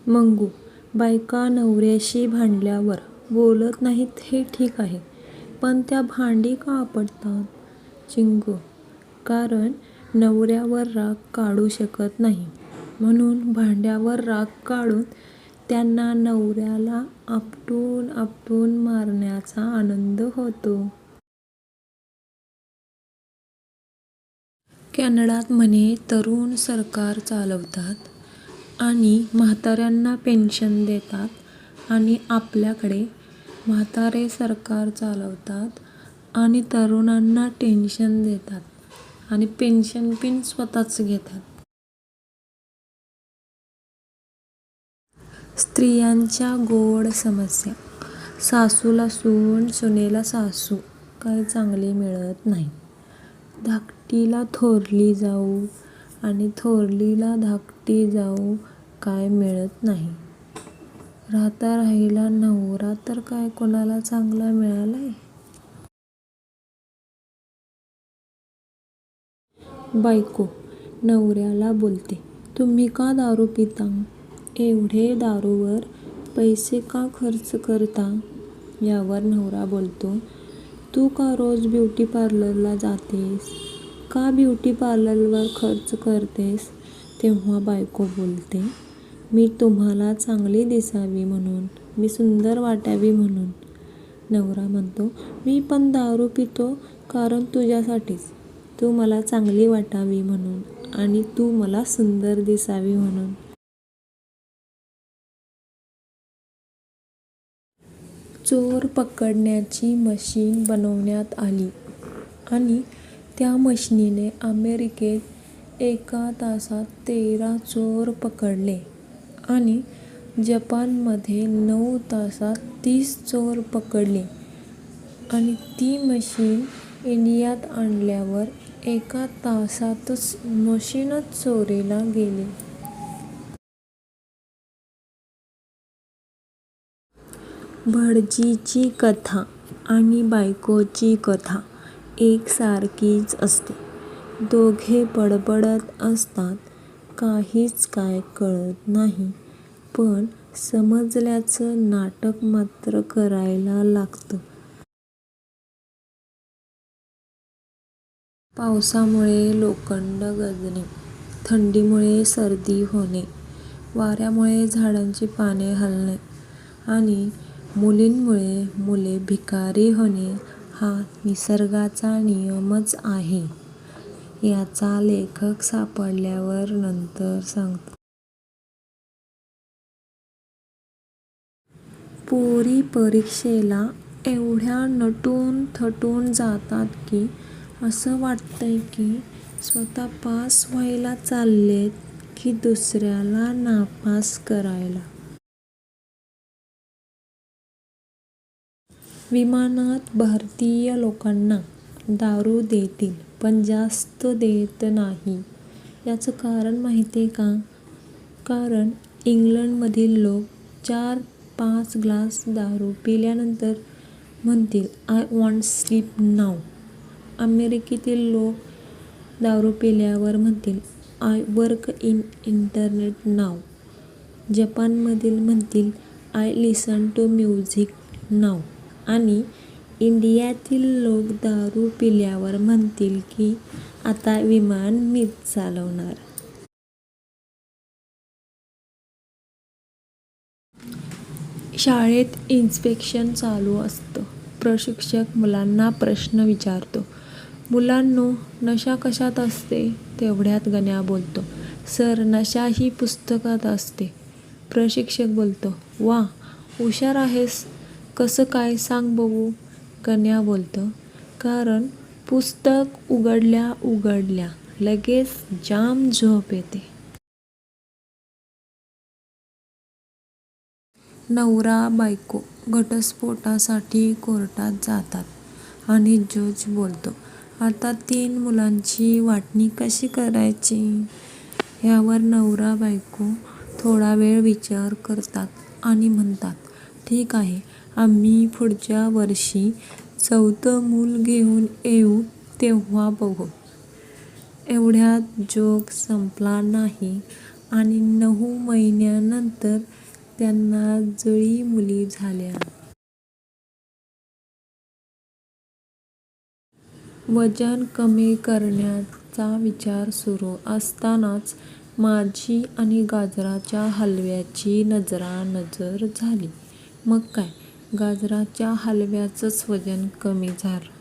मंगू, बायका नवऱ्याशी भांडल्यावर बोलत नाहीत हे ठीक आहे, पण त्या भांडी का पडतात? चिंगू, कारण नवऱ्यावर राग काढू शकत नाही, म्हणून भांड्यावर राग काढून त्यांना नवऱ्याला आपटून आपटून मारण्याचा आनंद होतो. कॅनडात म्हणे तरुण सरकार चालवतात आणि म्हाताऱ्यांना पेन्शन देतात आणि आपल्याकडे म्हातारे सरकार चालवतात आणि तरुणांना टेन्शन देतात आणि पेन्शन पण स्वतःच घेतात. स्त्रियांच्या गोड समस्या. सासूला सून, सुनेला सासू काही चांगली मिळत नाही. धाकटीला थोरली जाऊ आणि थोरलीला धाकटी जाऊ काय मिळत नाही. राहता राहिला नवरा तर काय कोणाला चांगला मिळालाय? बायको नवऱ्याला बोलते, तुम्ही का दारू पिता? एवढे दारूवर पैसे का खर्च करता? यावर नवरा बोलतो, तू का रोज ब्युटी पार्लरला जातेस? का ब्युटी पार्लरवर खर्च करतेस? तेव्हा बायको बोलते, मी तुम्हाला चांगली दिसावी म्हणून, मी सुंदर वाटावी म्हणून. नवरा म्हणतो, मी पण दारू पितो कारण तुझ्यासाठीच, तू मला चांगली वाटावी म्हणून आणि तू मला सुंदर दिसावी म्हणून. चोर पकडण्याची मशीन बनवण्यात आली आणि त्या मशिनीने अमेरिकेत एका तासात 13 चोर पकडले आणि जपानमध्ये 9 तासात 30 चोर पकडले आणि ती मशीन इंडियात आणल्यावर एका तासातच मशीनच चोरीला गेली. भटजीची कथा आणि बायकोची कथा एकसारखीच असते. दोघे बडबडत असतात, काहीच काय कळत नाही, पण समजल्याचं नाटक मात्र करायला लागतं. पावसामुळे लोखंड गंजणे, थंडीमुळे सर्दी होणे, वाऱ्यामुळे झाडांची पाने हलणे आणि मुलींमुळे मुले भिकारी होणे हा निसर्गाचा नियमच आहे, याचा लेखक सापडल्यावर नंतर सांगतो. पोरी परीक्षेला एवढ्या नटून थटून जातात की असं वाटतंय की स्वतः पास व्हायला चाललेत की दुसऱ्याला नापास करायला. विमानात भारतीय लोकांना दारू देतील पण जास्त देत नाही. याचं कारण माहिती का? कारण इंग्लंडमधील लोक 4-5 ग्लास दारू पिल्यानंतर म्हणतील आय वॉन्ट स्लीप नाऊ. अमेरिकेतील लोक दारू पिल्यावर म्हणतील I work in internet now. जपानमधील म्हणतील I listen to music now आणि इंडियातील लोक दारू पिल्यावर म्हणतील की आता विमान मीच चालवणार. शाळेत इन्स्पेक्शन चालू असतं. प्रशिक्षक मुलांना प्रश्न विचारतो, मुलांनो नशा कशात असते? तेवढ्यात गण्या बोलतो, सर नशा ही पुस्तकात असते. प्रशिक्षक बोलतो, वा हुशार आहेस, कसं काय सांग बघू. गण्या बोलतो, कारण पुस्तक उघडल्या उघडल्या लगेच जाम झोप येते. नवरा बायको घटस्फोटासाठी कोर्टात जातात आणि जज बोलतो, आता 3 मुलांची वाटणी कशी करायची? यावर नवरा बायको थोडा वेळ विचार करतात आणि म्हणतात, ठीक आहे, आम्ही पुढच्या वर्षी 4थं मूल घेऊन येऊ तेव्हा बघू. एवढ्यात जोक संपला नाही आणि 9 महिन्यानंतर त्यांना जुळी मुली झाल्या. वजन कमी करण्याचा विचार सुरू असतानाच माझी आणि गाजराच्या हलव्याची नजरानजर झाली. मग काय, गाजराच्या हलव्याचंच वजन कमी झालं.